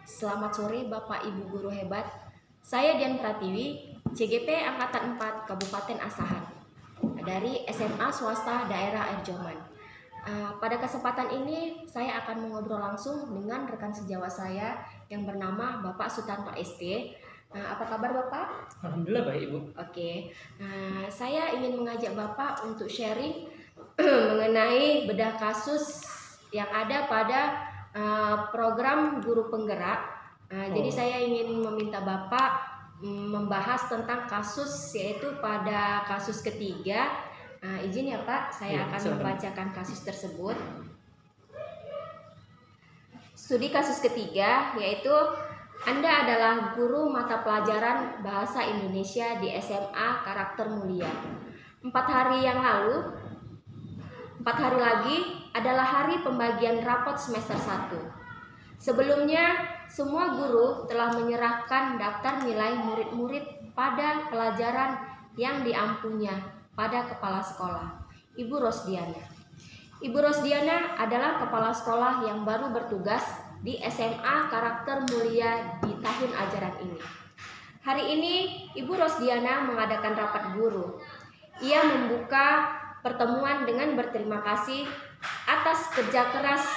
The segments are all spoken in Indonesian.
Selamat sore Bapak Ibu Guru hebat. Saya Dian Pratiwi, CGP Angkatan 4 Kabupaten Asahan dari SMA Swasta Daerah Erjoman. Pada kesempatan ini saya akan mengobrol langsung dengan rekan sejawat saya yang bernama Bapak Sutanto ST. Apa kabar Bapak? Alhamdulillah baik Ibu. Oke, saya ingin mengajak Bapak untuk sharing mengenai bedah kasus yang ada pada program guru penggerak. Jadi saya ingin meminta Bapak membahas tentang kasus, yaitu pada kasus ketiga. Izin ya Pak, saya akan membacakan kasus tersebut. Studi kasus ketiga yaitu Anda adalah guru mata pelajaran Bahasa Indonesia di SMA Karakter Mulia. 4 hari lagi adalah hari pembagian rapot semester 1. Sebelumnya, semua guru telah menyerahkan daftar nilai murid-murid pada pelajaran yang diampunya pada kepala sekolah, Ibu Rosdiana. Ibu Rosdiana adalah kepala sekolah yang baru bertugas di SMA Karakter Mulia di tahun ajaran ini. Hari ini, Ibu Rosdiana mengadakan rapat guru. Ia membuka pertemuan dengan berterima kasih atas kerja keras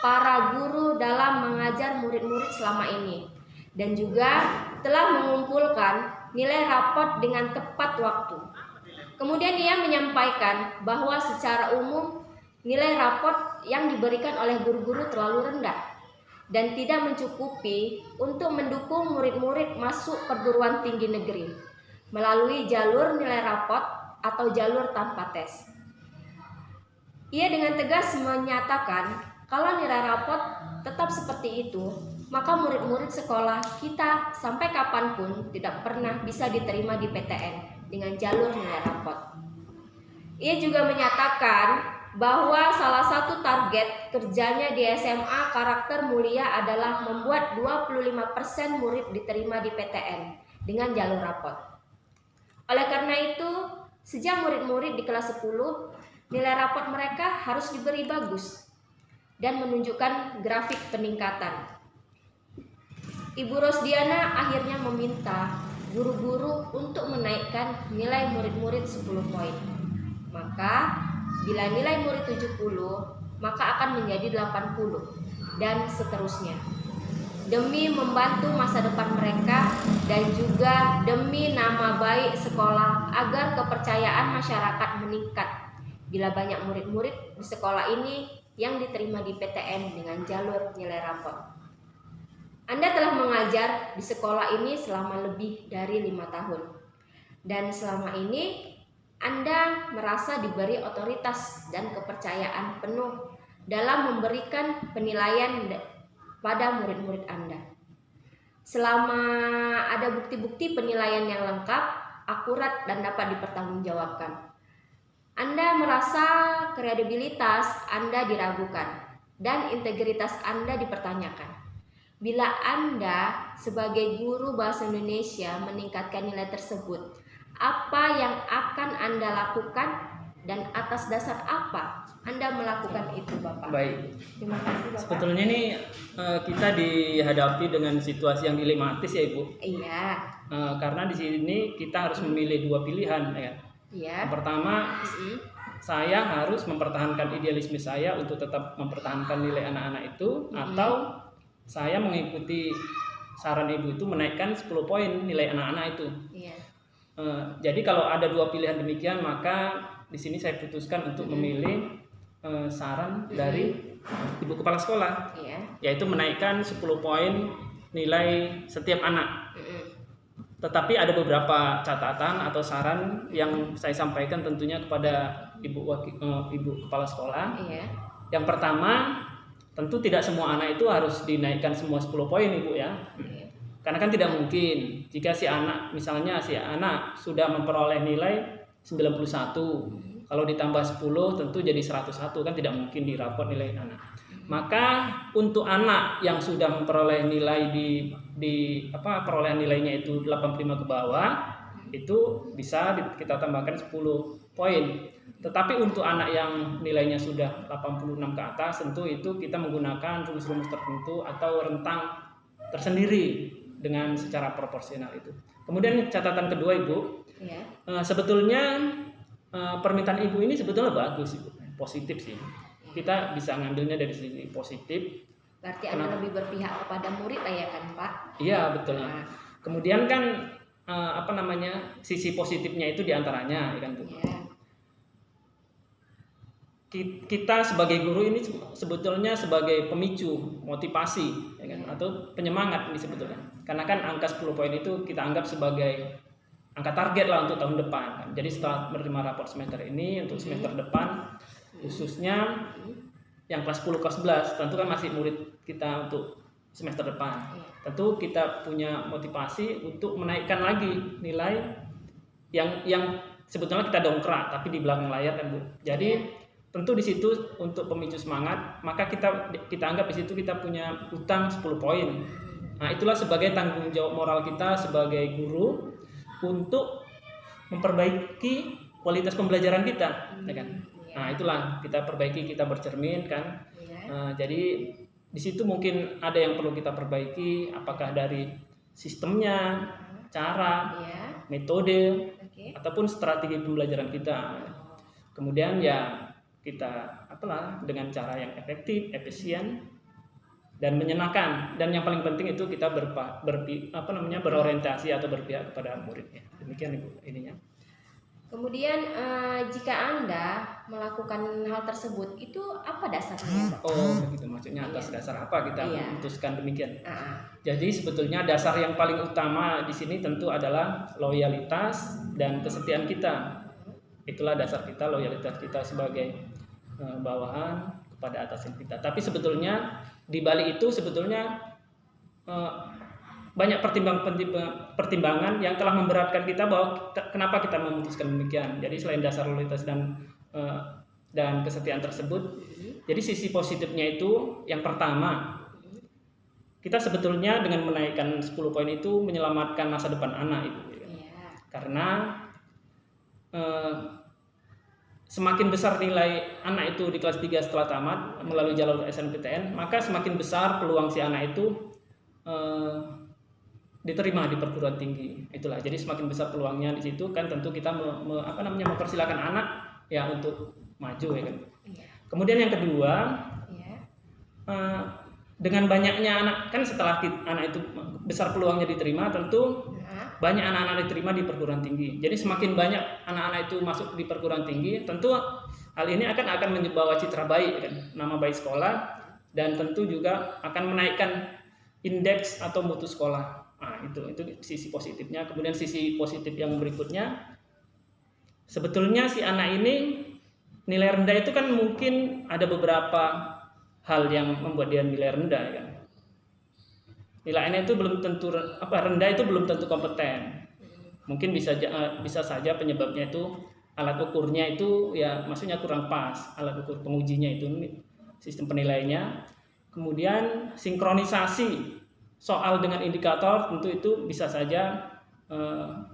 para guru dalam mengajar murid-murid selama ini, dan juga telah mengumpulkan nilai rapot dengan tepat waktu. Kemudian ia menyampaikan bahwa secara umum nilai rapot yang diberikan oleh guru-guru terlalu rendah dan tidak mencukupi untuk mendukung murid-murid masuk perguruan tinggi negeri melalui jalur nilai rapot atau jalur tanpa tes. Ia dengan tegas menyatakan kalau nilai rapot tetap seperti itu, maka murid-murid sekolah kita sampai kapanpun tidak pernah bisa diterima di PTN dengan jalur nilai rapot. Ia juga menyatakan bahwa salah satu target kerjanya di SMA Karakter Mulia adalah membuat 25% murid diterima di PTN dengan jalur rapot. Oleh karena itu, sejak murid-murid di kelas 10, nilai rapot mereka harus diberi bagus dan menunjukkan grafik peningkatan. Ibu Rosdiana akhirnya meminta guru-guru untuk menaikkan nilai murid-murid 10 poin. Maka bila nilai murid 70, maka akan menjadi 80 dan seterusnya. Demi membantu masa depan mereka dan juga demi nama baik sekolah agar kepercayaan masyarakat meningkat bila banyak murid-murid di sekolah ini yang diterima di PTN dengan jalur nilai rapot. Anda telah mengajar di sekolah ini selama lebih dari 5 tahun. Dan selama ini Anda merasa diberi otoritas dan kepercayaan penuh dalam memberikan penilaian pada murid-murid Anda. Selama ada bukti-bukti penilaian yang lengkap, akurat, dan dapat dipertanggungjawabkan, Anda merasa kredibilitas Anda diragukan dan integritas Anda dipertanyakan. Bila Anda sebagai guru bahasa Indonesia meningkatkan nilai tersebut, apa yang akan Anda lakukan dan atas dasar apa Anda melakukan itu, Bapak? Baik. Terima kasih, Bapak. Sebetulnya ini kita dihadapi dengan situasi yang dilematis ya Ibu. Iya. Karena di sini kita harus memilih dua pilihan ya. Iya. Yang pertama, saya harus mempertahankan idealisme saya untuk tetap mempertahankan nilai anak-anak itu, atau saya mengikuti saran Ibu itu menaikkan 10 poin nilai anak-anak itu. Iya. Jadi kalau ada dua pilihan demikian, maka di sini saya putuskan untuk memilih saran dari Ibu Kepala Sekolah, yaitu menaikkan 10 poin nilai setiap anak. Tetapi ada beberapa catatan atau saran yang saya sampaikan tentunya kepada Ibu Kepala Sekolah. Yang pertama, tentu tidak semua anak itu harus dinaikkan semua 10 poin Ibu ya. Karena kan tidak mungkin jika si anak sudah memperoleh nilai 91, kalau ditambah 10 tentu jadi 101, kan tidak mungkin dirapot nilai anak. Maka untuk anak yang sudah memperoleh nilai perolehan nilainya itu 85 ke bawah, itu bisa kita tambahkan 10 poin. Tetapi untuk anak yang nilainya sudah 86 ke atas, tentu itu kita menggunakan rumus-rumus tertentu atau rentang tersendiri dengan secara proporsional itu. Kemudian catatan kedua Ibu, sebetulnya permintaan Ibu ini sebetulnya bagus Ibu, positif sih. Kita bisa ngambilnya dari sisi positif. Berarti Anda lebih berpihak kepada murid ya kan Pak? Iya betul. Kemudian kan sisi positifnya itu diantaranya, ya kan Bu. Kita sebagai guru ini sebetulnya sebagai pemicu, motivasi, ya kan? Atau penyemangat ini sebetulnya. Karena kan angka 10 poin itu kita anggap sebagai angka target lah untuk tahun depan. Kan? Jadi setelah menerima raport semester ini untuk semester depan, khususnya yang kelas 10, kelas 11, tentu kan masih murid kita untuk semester depan. Tentu kita punya motivasi untuk menaikkan lagi nilai yang sebetulnya kita dongkrak, tapi di belakang layar kan Bu. Jadi tentu di situ untuk pemicu semangat, maka kita anggap di situ kita punya utang 10 poin. Nah, itulah sebagai tanggung jawab moral kita sebagai guru untuk memperbaiki kualitas pembelajaran kita, ya kan? Nah, itulah kita perbaiki, kita bercermin kan. Jadi di situ mungkin ada yang perlu kita perbaiki, apakah dari sistemnya, cara, metode, ataupun strategi pembelajaran kita. Kemudian ya kita dengan cara yang efektif, efisien, dan menyenangkan. Dan yang paling penting itu kita berorientasi atau berpihak kepada muridnya. Demikian Ibu ininya. Kemudian jika Anda melakukan hal tersebut, itu apa dasarnya? Oh, begitu maksudnya atas dasar apa kita memutuskan demikian? Jadi sebetulnya dasar yang paling utama di sini tentu adalah loyalitas dan kesetiaan kita. Itulah dasar kita, loyalitas kita sebagai bawahan kepada atasan kita. Tapi sebetulnya di balik itu sebetulnya banyak pertimbangan yang telah memberatkan kita bahwa kenapa kita memutuskan demikian. Jadi selain dasar loyalitas dan kesetiaan tersebut, jadi sisi positifnya itu yang pertama, kita sebetulnya dengan menaikkan 10 poin itu menyelamatkan masa depan anak itu. Karena semakin besar nilai anak itu di kelas 3 setelah tamat melalui jalur SNPTN, maka semakin besar peluang si anak itu diterima di perguruan tinggi. Itulah, jadi semakin besar peluangnya di situ kan tentu kita mempersilahkan anak ya untuk maju ya kan. Kemudian yang kedua, dengan banyaknya anak kan setelah anak itu besar peluangnya diterima, tentu banyak anak-anak diterima di perguruan tinggi. Jadi semakin banyak anak-anak itu masuk di perguruan tinggi, tentu hal ini akan membawa citra baik kan, nama baik sekolah, dan tentu juga akan menaikkan indeks atau mutu sekolah. Nah, itu sisi positifnya. Kemudian sisi positif yang berikutnya, sebetulnya si anak ini nilai rendah itu kan mungkin ada beberapa hal yang membuat dia nilai rendah kan. Nilainya itu belum tentu rendah, itu belum tentu kompeten. Mungkin bisa saja penyebabnya itu alat ukurnya itu ya maksudnya kurang pas, alat ukur pengujinya itu sistem penilaiannya. Kemudian sinkronisasi soal dengan indikator tentu itu bisa saja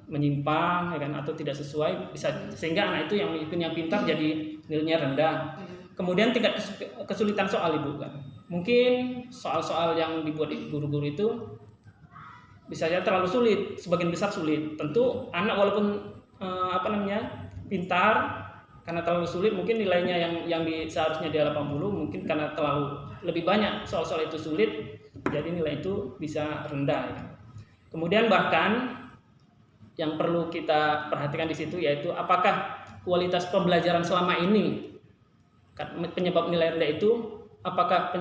menyimpang ya kan, atau tidak sesuai, sehingga anak itu yang pintar jadi nilainya rendah. Kemudian tingkat kesulitan soal Ibu kan. Mungkin soal-soal yang dibuat guru-guru itu bisa saja terlalu sulit, sebagian besar sulit. Tentu anak walaupun pintar, karena terlalu sulit mungkin nilainya yang seharusnya dia 80, mungkin karena terlalu lebih banyak soal-soal itu sulit, jadi nilai itu bisa rendah ya. Kemudian bahkan yang perlu kita perhatikan di situ yaitu apakah kualitas pembelajaran selama ini penyebab nilai rendah itu, apakah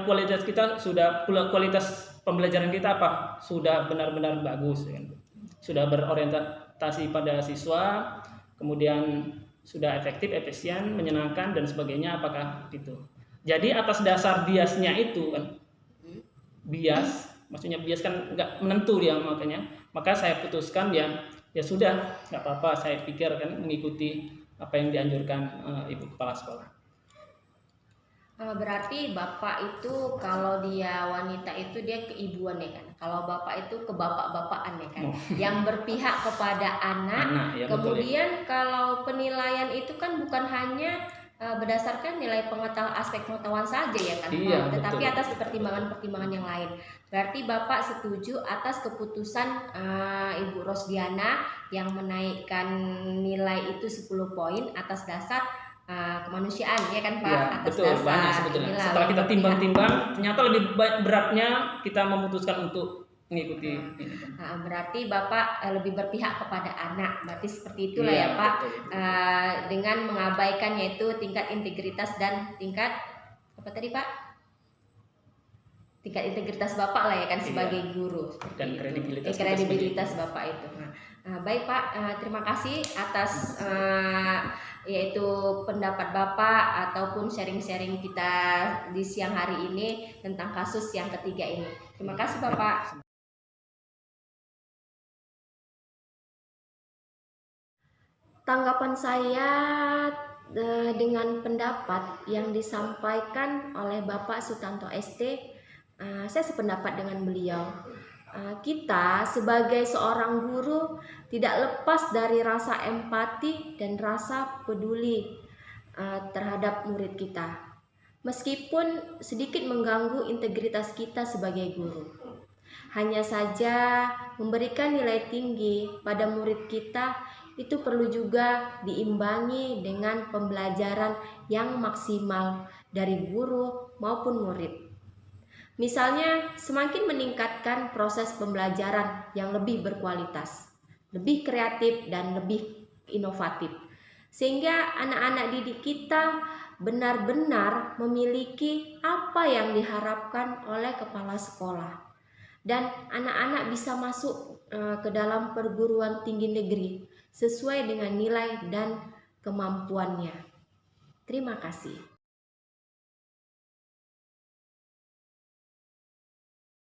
kualitas kita kualitas pembelajaran kita sudah benar-benar bagus ya, sudah berorientasi pada siswa, kemudian sudah efektif, efisien, menyenangkan dan sebagainya, apakah itu. Jadi atas dasar biasnya itu kan, bias maksudnya bias kan nggak menentu dia, maka saya putuskan ya sudah, nggak apa-apa, saya pikir kan mengikuti apa yang dianjurkan Ibu Kepala Sekolah. Berarti Bapak itu kalau dia wanita itu dia keibuan ya kan, kalau Bapak itu kebapak-bapakan ya kan, yang berpihak kepada anak. Ya, kemudian betul, ya. Kalau penilaian itu kan bukan hanya berdasarkan nilai aspek pengetahuan saja ya kan, iya, tetapi betul. atas pertimbangan-pertimbangan yang lain. Berarti Bapak setuju atas keputusan Ibu Rosdiana yang menaikkan nilai itu 10 poin atas dasar kemanusiaan ya kan Pak, Ya, atas betul, dasar banyak sebetulnya. inilah Setelah kita berpihak. timbang-timbang, ternyata lebih beratnya kita memutuskan untuk mengikuti ini. Berarti Bapak lebih berpihak kepada anak. Berarti seperti itulah Iya, ya Pak. betul. Dengan mengabaikan yaitu tingkat integritas dan tingkat apa tadi Pak? Tingkat integritas Bapak lah ya kan sebagai guru. Dan kredibilitas, kredibilitas Bapak itu. Baik Pak, terima kasih atas yaitu pendapat Bapak ataupun sharing-sharing kita di siang hari ini tentang kasus yang ketiga ini. Terima kasih Bapak. Tanggapan saya dengan pendapat yang disampaikan oleh Bapak Sutanto ST, saya sependapat dengan beliau. Kita sebagai seorang guru tidak lepas dari rasa empati dan rasa peduli terhadap murid kita, meskipun sedikit mengganggu integritas kita sebagai guru. Hanya saja memberikan nilai tinggi pada murid kita itu perlu juga diimbangi dengan pembelajaran yang maksimal dari guru maupun murid. Misalnya, semakin meningkatkan proses pembelajaran yang lebih berkualitas, lebih kreatif dan lebih inovatif, sehingga anak-anak didik kita benar-benar memiliki apa yang diharapkan oleh kepala sekolah, dan anak-anak bisa masuk ke dalam perguruan tinggi negeri sesuai dengan nilai dan kemampuannya. Terima kasih.